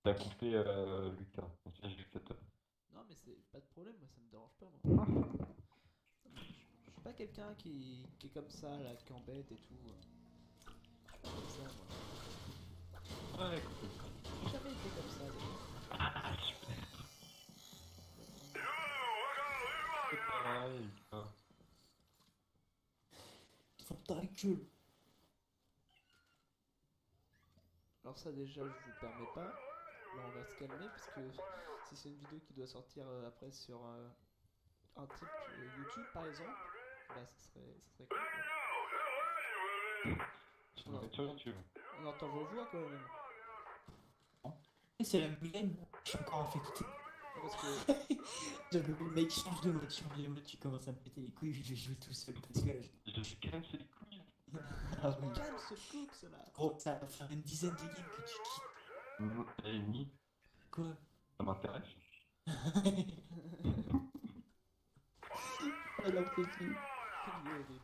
T'as compté Lucas. Donc, ça, j'ai fait top. Non, mais c'est pas de problème, moi ça me dérange pas, moi. Non, mais je suis pas quelqu'un qui est comme ça, là, qui embête et tout. Je suis pas comme ça, moi. Ouais, cool. J'ai jamais été comme ça, d'ailleurs. Ah, super. C'est pareil, Lucas. Ferme ta gueule. Alors ça, déjà, je vous le permets pas. Là, on va se calmer, parce que si c'est une vidéo qui doit sortir après sur un type YouTube, par exemple, bah ça serait con, quoi. Tu On, me en- mets sur on- YouTube. on entend vos voix, quand même. C'est la même game. Je suis encore infecté. Non, parce que... Le mec change de mode, change de mode, tu commences à me péter les couilles, je vais jouer tout seul parce que Je suis quand même c'est les couilles. ah oui. Calme ce cooks, là. Gros, ça va faire une dizaine de games que tu quittes. Et ni, Quoi? ça m'intéresse. Ah la pété. Il est horrible.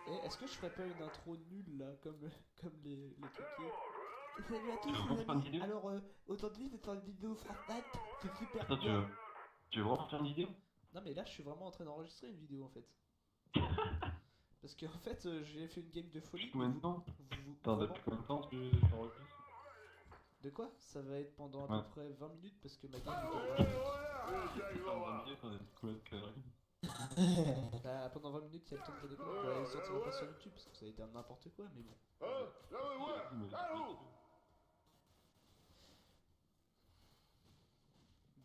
Et est-ce que je ferais pas une intro nulle, là, comme les kékés? Salut à Tu tous veux les vraiment faire une amis. vidéo? Alors aujourd'hui c'est une vidéo Fortnite, c'est super Attends, bien. tu veux vraiment faire une vidéo? Non mais là je suis vraiment en train d'enregistrer une vidéo en fait. Parce qu'en fait j'ai fait une game de Depuis folie mais combien de temps? Attends, vraiment. depuis combien de temps tu enregistres? De quoi? Ça va être pendant à peu Ouais. près 20 minutes parce que ma game dure 20 minutes. Putain, 20 minutes, on a dit combien de conneries? Bah pendant 20 minutes il y a le temps de déconner. Bon, elle sortira pas sur YouTube parce que ça a été n'importe quoi mais bon. Voilà. Vas-y, mais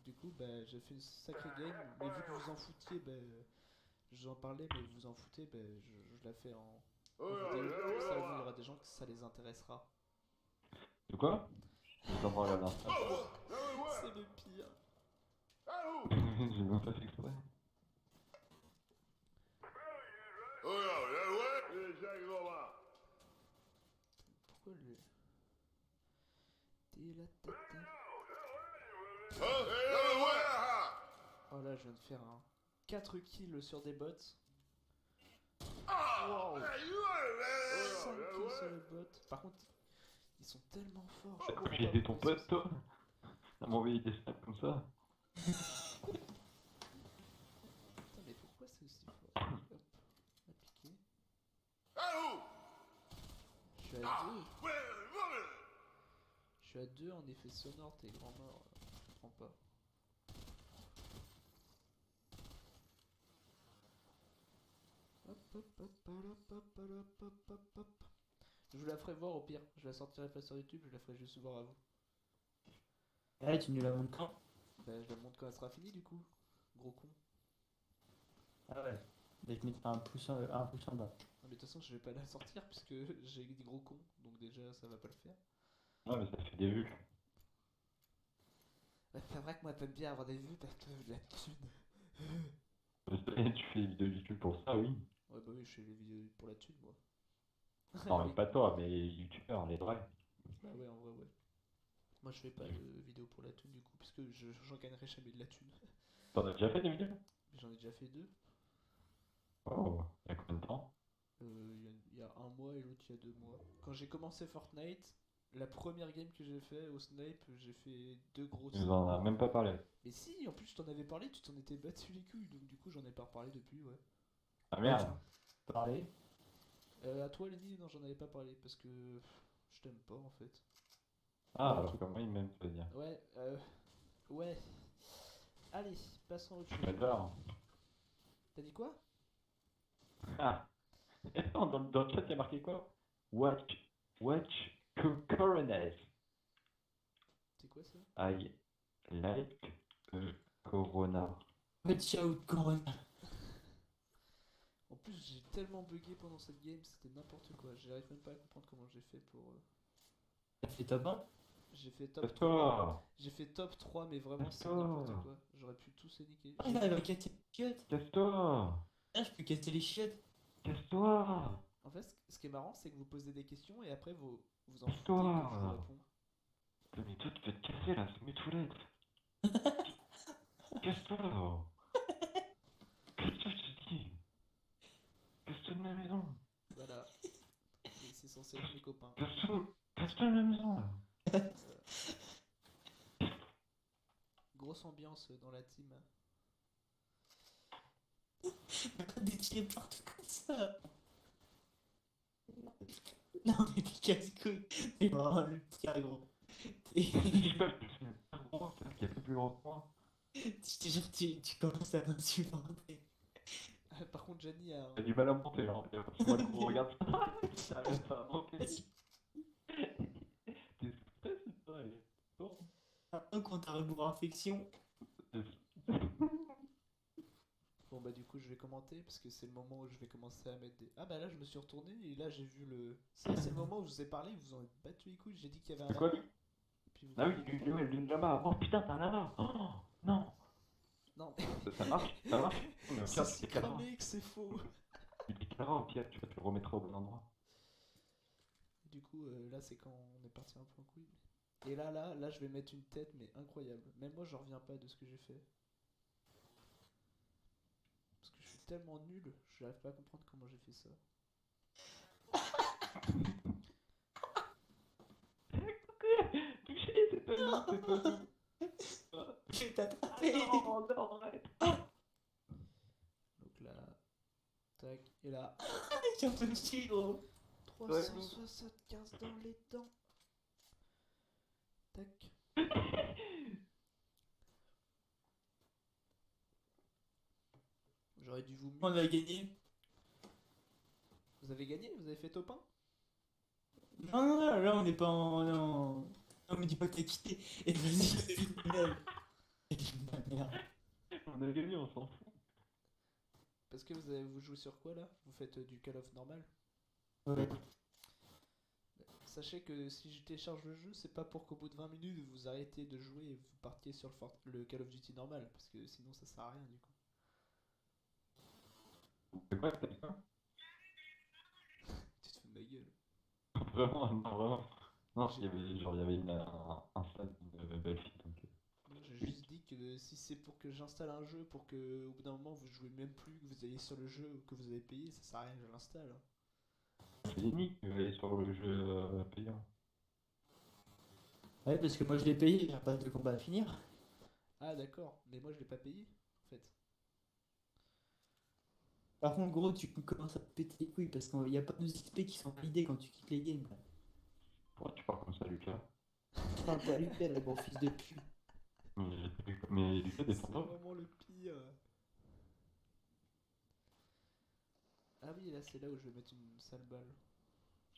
Du coup bah j'ai fait une sacrée game mais vu que vous en foutiez bah j'en parlais mais vous en foutez bah je la fais en vidéo. Comme ça au moins il y aura des gens que ça les intéressera. de quoi? Je t'entends la dernière phrase. C'est le pire. J'ai même pas fait exprès. Pourquoi le. T'es la tête. Oh là, je viens de faire un 4 kills sur des bots. Wow. 5 kills sur les bots. Par contre, ils sont tellement forts. Je T'as comprends pu pas aider ton pourquoi ils sont pote, ça. toi? À m'envoyer des snaps comme ça? Putain, mais pourquoi c'est aussi fort? Hop, appliqué. Je suis à 2. Je suis à 2 en effet sonore, t'es grand mort. Je comprends pas. Hop, hop, hop, hop, hop, hop, hop, hop, hop. Je vous la ferai voir au pire. Je la sortirai pas sur YouTube, je la ferai juste voir à vous. Ah, tu nous la montres quand? Bah, je la montre quand elle sera finie du coup. Gros con. Ah ouais. Bah, je mettrai un pouce en bas. Non, mais de toute façon, je vais pas la sortir puisque j'ai des gros cons. Donc, déjà, ça va pas le faire. Ouais, mais ça fait des vues. Ouais, c'est vrai que moi, t'aimes bien avoir des vues parce que de la thune. Tu fais des vidéos YouTube pour ça, oui. Ouais, bah oui, je fais les vidéos pour la thune, moi. Non, mais Oui. pas toi, mais les youtubeurs, les vrais. Bah ouais, en vrai, ouais. Moi, je fais pas de vidéos pour la thune du coup, puisque j'en gagnerai jamais de la thune. T'en as déjà fait des vidéos? Mais j'en ai déjà fait deux. Oh, il y a combien de temps? Il y a un mois et l'autre il y a 2 mois. Quand j'ai commencé Fortnite, la première game que j'ai fait au snipe, j'ai fait deux Tu grosses. nous en as même pas parlé. Mais si, en plus je t'en avais parlé, tu t'en étais battu les couilles, donc du coup j'en ai pas reparlé depuis, ouais. Ah Ouais, tu merde! m'en parlais. À toi Lenny, non j'en avais pas parlé parce que je t'aime pas en fait. Ah, Ok. alors que moi, il m'aime, tu veux dire. Ouais, ouais. Allez, passons à autre Tu chose. m'adores. T'as dit quoi? Ah! Attends, dans le chat, il y a marqué quoi? Watch Coronas. C'est quoi ça? I like Corona. Watch out, Corona. En plus j'ai tellement bugué pendant cette game, c'était n'importe quoi. J'arrive même pas à comprendre comment j'ai fait pour... T'as fait top 1? J'ai fait top 3. Casse-toi! J'ai fait top 3 mais vraiment c'est n'importe Casse-toi! quoi. J'aurais pu tous les niquer. Ah, il arrive à casser les chiottes. Casse-toi! Ah, je peux casser les chiottes. Casse-toi! En fait, ce qui est marrant, c'est que vous posez des questions et après vous en foutez quand je vous Casse-toi! réponds. Mais toi, tu vas te casser là, c'est mes toilettes! Casse-toi! Casse-toi, je te dis! Casse-toi de ma maison! Voilà. C'est censé être mes copains. Casse-toi de ma maison là! ambiance dans la team. Pas détirer partout comme ça. Non, mais t'es casse-couille. T'es vraiment le pire, gros. Je sais T'es- pas, je suis super gros, c'est qu'il y a plus gros que moi. Je te jure, tu commences à m'insupporter. Par contre, Gianni a J'ai un... du mal à monter, hein. Moi, le gros, regarde ça. J'arrive pas à monter. Vas-y. T'es stressé, toi, et bon. Un compte à rebours infection. Bon bah du coup je vais commenter parce que c'est le moment où je vais commencer à mettre des... Ah bah là je me suis retourné et là j'ai vu le... Ça c'est le moment où je vous ai parlé, vous en êtes battu les couilles, j'ai dit qu'il y avait un C'est quoi, lama. lui? Puis vous Ah oui, m'avez pas lui, parlé. lui, là-bas. Oh putain, t'as un lama. Oh non. Non mais Ça marche, ça marche. Mais au c'est pire, tu si décaleras. cramé que c'est faux. Tu décaleras, au pire, tu le remettras au bon endroit. Du coup là c'est quand on est parti un peu en couille. Et là je vais mettre une tête mais incroyable. Même moi je reviens pas de ce que j'ai fait. Parce que je suis tellement nul, je n'arrive pas à comprendre comment j'ai fait ça. Touché, c'est pas nous, c'est pas nous. Je vais t'attraper. Non, non, arrête. Donc là, tac, et là, J'en peux plus, gros. 375 dans les dents. Tac. J'aurais dû vous On mute. a gagné. Vous avez gagné? Vous avez fait top 1? Non, non, non, là on n'est pas en. Non, non, me dis pas que t'as quitté. Et vas-y, merde. Merde. On a gagné, on s'en fout. Parce que vous jouez sur quoi là? Vous faites du Call of normal? Ouais. Sachez que si je télécharge le jeu, c'est pas pour qu'au bout de 20 minutes vous arrêtiez de jouer et vous partiez sur le Call of Duty normal. Parce que sinon ça sert à rien du coup. C'est quoi, t'as dit quoi? Tu te fous de ma gueule. Vraiment, non, vraiment. Non, J'ai- il y avait, genre, il y avait un stade de belle fille, donc... Non, j'ai Oui. juste dit que si c'est pour que j'installe un jeu, pour que au bout d'un moment vous jouez même plus, que vous ayez sur le jeu ou que vous avez payé, ça sert à rien que je l'installe. C'est unique que aller sur le jeu payant. Ouais, parce que moi je l'ai payé, j'ai pas de combat à finir. Ah d'accord, mais moi je l'ai pas payé en fait. Par contre, gros, tu commences à te péter les couilles parce qu'il n'y a pas de XP qui sont validés quand tu quittes les games. Pourquoi tu parles comme ça, Lucas? Parle pas à Lucas, là, gros fils de pute. Mais Lucas, C'est défends-toi. vraiment le pire. Ah oui, là c'est là où je vais mettre une sale balle.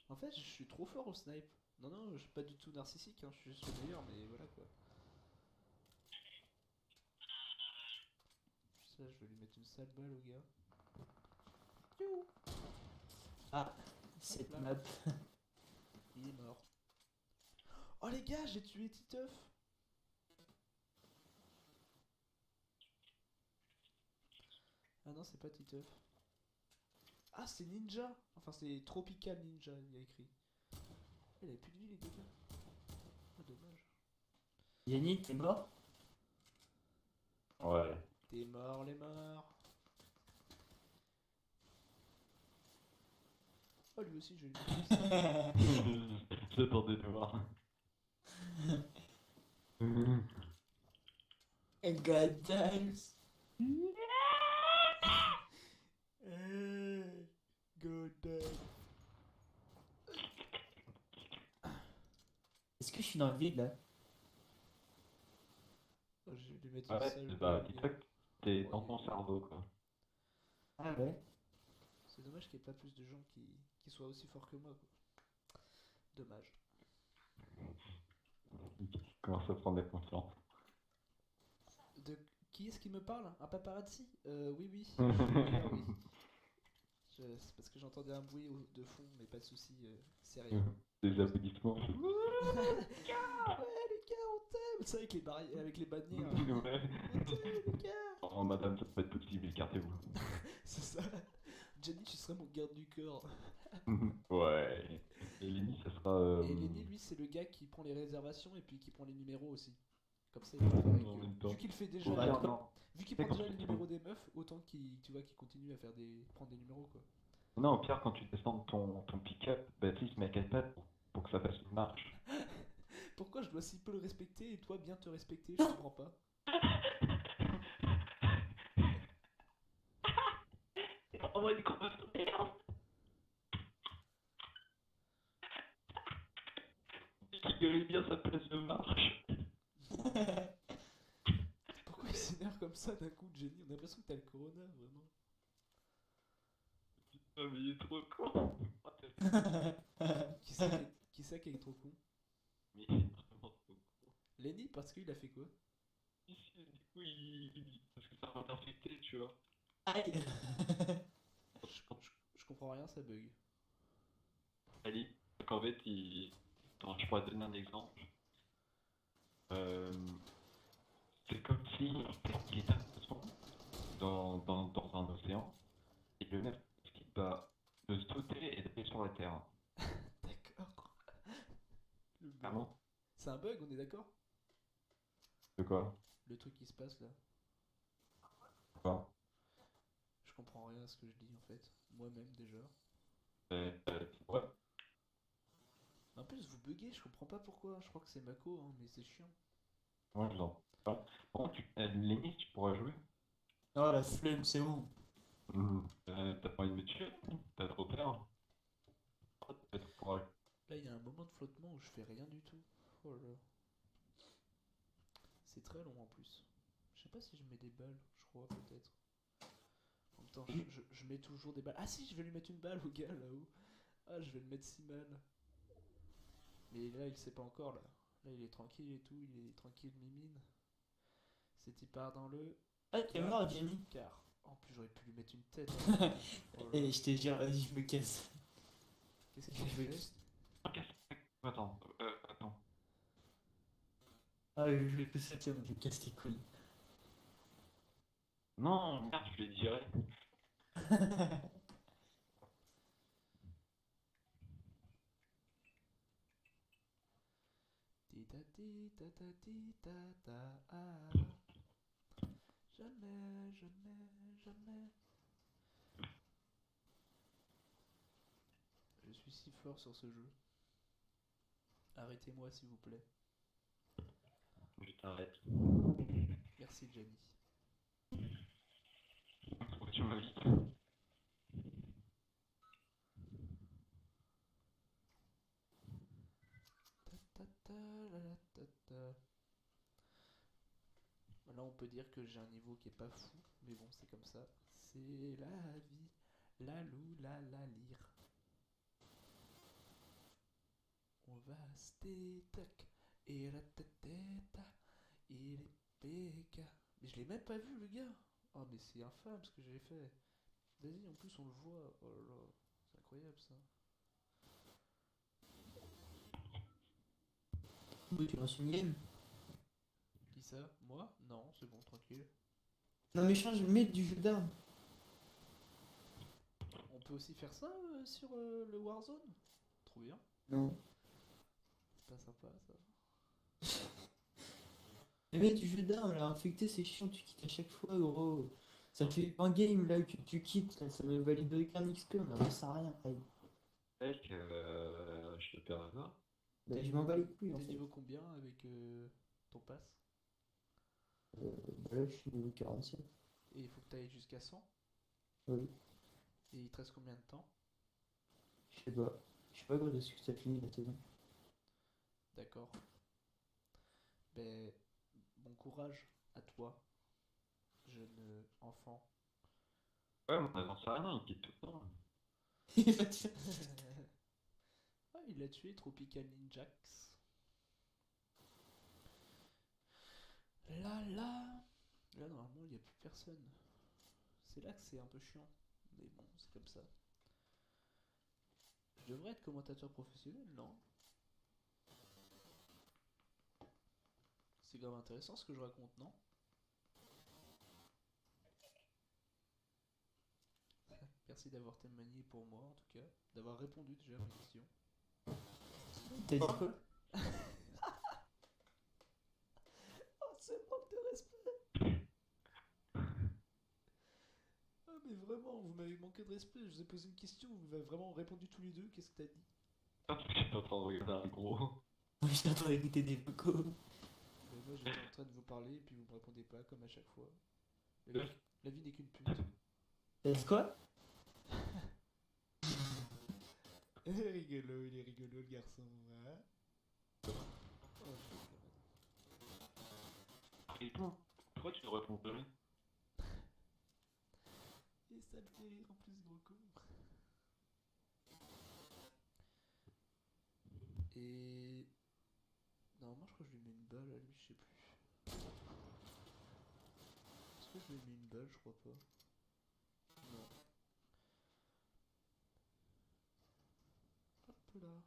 En fait, je suis trop fort au snipe. Non, non, je suis pas du tout narcissique, hein, je suis juste le meilleur, mais voilà quoi. Ça, je vais lui mettre une sale balle au gars. You. Ah, cette Là. map. Il est mort. Oh les gars, j'ai tué Titeuf. Ah non, c'est pas Titeuf. Ah, c'est Ninja. Enfin, c'est Tropical Ninja, il y a écrit. Il avait plus de vie, les gars. Ah, dommage. Yannick, t'es mort? Ouais. T'es mort, les morts. Oh, lui aussi, je vais lui mettre ça. J'attendais de voir. God damn. Hey, God damn. Est-ce que je suis dans le vide là? Oh, je vais lui mettre une Ouais, sale bah, balle, dis-toi gars. que t'es dans ton cerveau, quoi. Ah ouais? C'est dommage qu'il n'y ait pas plus de gens qui soient aussi forts que moi, quoi. Dommage. Il commence à prendre la confiance. De qui est-ce qui me parle? Un paparazzi? Oui, oui. Ouais, D'ailleurs, oui. C'est parce que j'entendais un bruit de fond, mais pas de soucis, c'est rien. Des applaudissements. Ouais, les gars, on t'aime! C'est avec les avec les bannières. Ouais. On t'aime, les gars! Oh, madame, ça peut pas être possible, écartez-vous. C'est ça. Jenny, tu serais mon garde du corps. Ouais. Et Lenny, ça sera. Et Lenny, lui, c'est le gars qui prend les réservations et puis qui prend les numéros aussi. Comme ça, il peut faire avec En eux. même temps. Vu qu'il fait déjà, Au pire, non. vu qu'il Tu sais, prend quand déjà tu les te numéros des meufs, autant qu'il, tu vois, qu'il continue à faire prendre des numéros, quoi. Non, au pire, quand tu descends de ton pick-up, bah, tu sais, il se met à 4 pattes pour que ça fasse une marche. Pourquoi je dois si peu le respecter et toi bien te respecter? Je comprends pas. vraiment une grosse merde. Qui gueule bien sa place de marche. Pourquoi il s'énerve comme ça d'un coup, Jenny? On a l'impression que t'as le corona, vraiment. Ah, mais il est trop con. Qui c'est qui est trop con? Mais il est vraiment trop con. Lenny, parce qu'il a fait quoi? Du coup, parce que ça va t'infecter, tu vois. Aïe. Je comprends rien, ça bug. Ali, donc en fait, attends, je pourrais te donner un exemple. Euh, c'est comme si en fait, il était un poisson dans un océan et le mec bah, de sauter et d'aller sur la terre. D'accord. Le bug. Clairement. C'est un bug, on est d'accord? De quoi? Le truc qui se passe là. Quoi? Je comprends rien à ce que je dis en fait. Moi-même déjà. Ouais. En plus, vous buguez, je comprends pas pourquoi. Je crois que c'est Mako, hein, mais c'est chiant. Moi, je l'entends pas. Bon, Lenny, tu pourras jouer. Oh la flemme, c'est bon. T'as pas envie de me tuer? T'as trop peur? T'as trop courage. Là, il y a un moment de flottement où je fais rien du tout. Oh là là. C'est très long en plus. Je sais pas si je mets des balles, je crois peut-être. En même temps, je mets toujours des balles. Ah si, je vais lui mettre une balle au gars là-haut. Ah, je vais le mettre si mal. Mais là, il sait pas encore là. Là, il est tranquille et tout, il est tranquille, mimine. C'est il part dans le Ah, t'es mort, Jenny. car. En plus, j'aurais pu lui mettre une tête. Hein. Oh là là. Et je te jure, vas-y, je me casse. Qu'est-ce qu'il Je me fait? casse. Attends. Ah, je vais que ça, tiens, je me casse les couilles. Non, merde, je l'ai direct. Ti ta ti ta ta ti ta ta ah. Jamais, jamais, jamais. Je suis si fort sur ce jeu. Arrêtez-moi s'il vous plaît. Je t'arrête. Merci Jenny. Pourquoi tu m'invites? Ta ta ta la la ta ta. Là on peut dire que j'ai un niveau qui est pas fou, mais bon c'est comme ça. C'est la vie, la lou la lire. On va se tac et la tête il est PK. Mais je l'ai même pas vu le gars. Oh mais c'est infâme ce que j'ai fait. Vas-y en plus on le voit. Oh là là, c'est incroyable ça. Oui, tu lances une game. Qui ça? Moi? Non, c'est bon, tranquille. Non, mais change, mets du jeu d'armes. On peut aussi faire ça sur le Warzone? Trop bien. Non. C'est pas sympa ça. Mais mets du jeu d'armes, là, infecté, c'est chiant, tu quittes à chaque fois, gros. Ça fait 20 games là que tu quittes, là, ça me valide aucun XP, on n'en sait rien. Allez. Mec, je te perds là. Bah, je m'en bats les couilles en T'es fait. niveau combien avec ton pass? Bah, là, je suis niveau 47. Et il faut que t'ailles jusqu'à 100? Oui, Et il te reste combien de temps? je sais pas. Je sais pas quand est-ce que ça finit la saison. D'accord. Ben, bon courage à toi, jeune enfant. Ouais, mais on avance à rien, il quitte tout le temps. Il va te faire- Ah, il a tué Tropical Ninjax. Là, là. Là, normalement, il n'y a plus personne. C'est là que c'est un peu chiant. Mais bon, c'est comme ça. Je devrais être commentateur professionnel, non? C'est grave intéressant ce que je raconte, non? Merci d'avoir témoigné pour moi, en tout cas. D'avoir répondu déjà à ma question. T'as dit quoi? Oh, ce manque de respect! Ah, mais vraiment, vous m'avez manqué de respect. Je vous ai posé une question, vous m'avez vraiment répondu tous les deux. Qu'est-ce que t'as dit? J'étais en train de regarder un gros. Moi, j'étais en train d'écouter des vocaux. Mais moi, j'étais en train de vous parler et puis vous me répondez pas, comme à chaque fois. La vie n'est qu'une pute. T'as dit quoi? Il est rigolo le garçon. Hein. Oh, je rigole. Et toi, pourquoi tu ne réponds jamais? Et ça le fait rire en plus, gros con. Et. Normalement, je crois que je lui mets une balle à lui, je sais plus. Est-ce que je lui ai mis une balle? Je crois pas. Non. Hop là.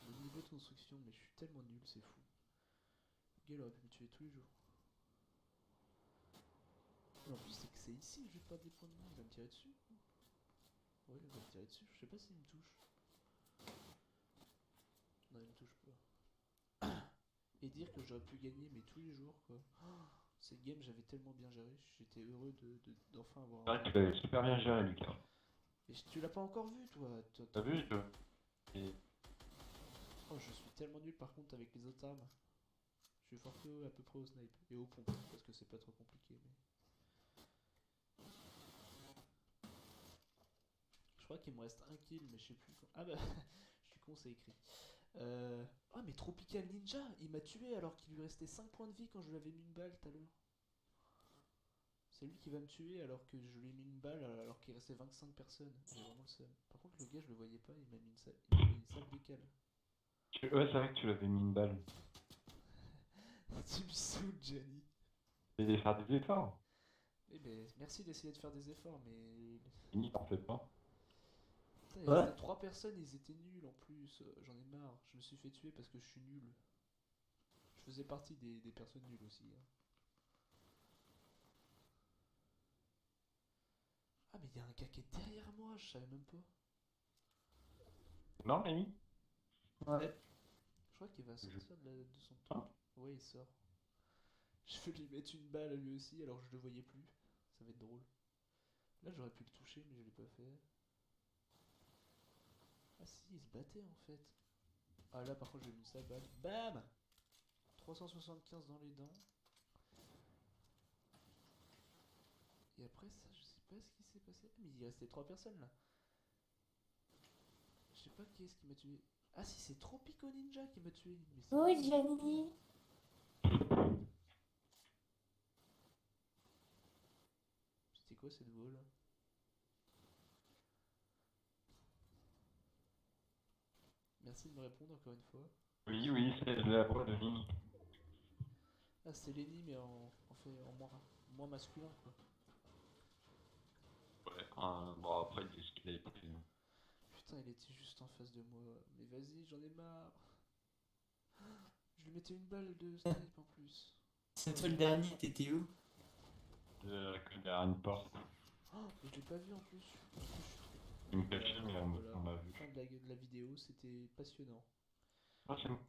Le niveau de construction, mais je suis tellement nul, c'est fou. Le gars, il aurait pu me tuer tous les jours. Mais en plus, c'est que c'est ici, je vais perdre des points de vie. Il va me tirer dessus. Ouais, il va me tirer dessus. Je sais pas s'il me touche. Non, il me touche pas. Et dire que j'aurais pu gagner, mais tous les jours, quoi. Cette game, j'avais tellement bien géré. J'étais heureux d'enfin avoir un Ouais, win. tu l'avais super bien géré, Lucas. Mais tu l'as pas encore vu, toi. T'as vu, et Oh, je suis tellement nul par contre avec les autres armes. Je suis fort que à peu près au snipe et au pompe parce que c'est pas trop compliqué. Mais je crois qu'il me reste un kill, mais je sais plus quand. Ah bah, je suis con, c'est écrit. Ah, mais Tropical Ninja, il m'a tué alors qu'il lui restait 5 points de vie quand je lui avais mis une balle tout à l'heure. C'est lui qui va me tuer alors que je lui ai mis une balle alors qu'il restait 25 personnes. J'ai vraiment le seum. Par contre, le gars, je le voyais pas, il m'a mis une sale bécale. ouais, c'est vrai que tu l'avais mis une balle. Tu me saoules, Johnny. Et faire des efforts. Eh ben, merci d'essayer de faire des efforts, mais Fini, t'en fais pas. putain, il Ouais. restait 3 personnes, ils étaient nuls en plus. J'en ai marre. Je me suis fait tuer parce que je suis nul. Je faisais partie des personnes nulles aussi. Hein. Ah, mais il y a un gars qui est derrière moi, je savais même pas. Non, Rémi? Ouais. Je crois qu'il va Je- sortir de son truc. Hein. Ouais, il sort. Je vais lui mettre une balle à lui aussi alors que je le voyais plus. Ça va être drôle. Là, j'aurais pu le toucher, mais je l'ai pas fait. Ah, si, il se battait en fait. Ah, là, par contre, j'ai mis sa balle. Bam! 375 dans les dents. Et après ça, je sais pas ce qui s'est passé. Ah, mais il restait 3 personnes là. Je sais pas qui est-ce qui m'a tué. Ah si, c'est Tropico Ninja qui m'a tué. Mais c'est Oui, nul. Gianni. C'était quoi cette voix là? Merci de me répondre encore une fois. Oui, oui, c'est la voix de Mimi. Ah, c'est Lenny, mais en moins masculin quoi. Ouais, bon, après, il dit ce qu'il a écouté. Putain, il était juste en face de moi. Mais vas-y, j'en ai marre. Je lui mettais une balle de snipe en plus. C'est toi le dernier, t'étais où? Que derrière une porte. Oh, mais je l'ai pas vu en plus. En plus, je suis trop. Il me cachait, mais Voilà, on m'a vu. fin de la vidéo, c'était passionnant. Ah, c'est bon.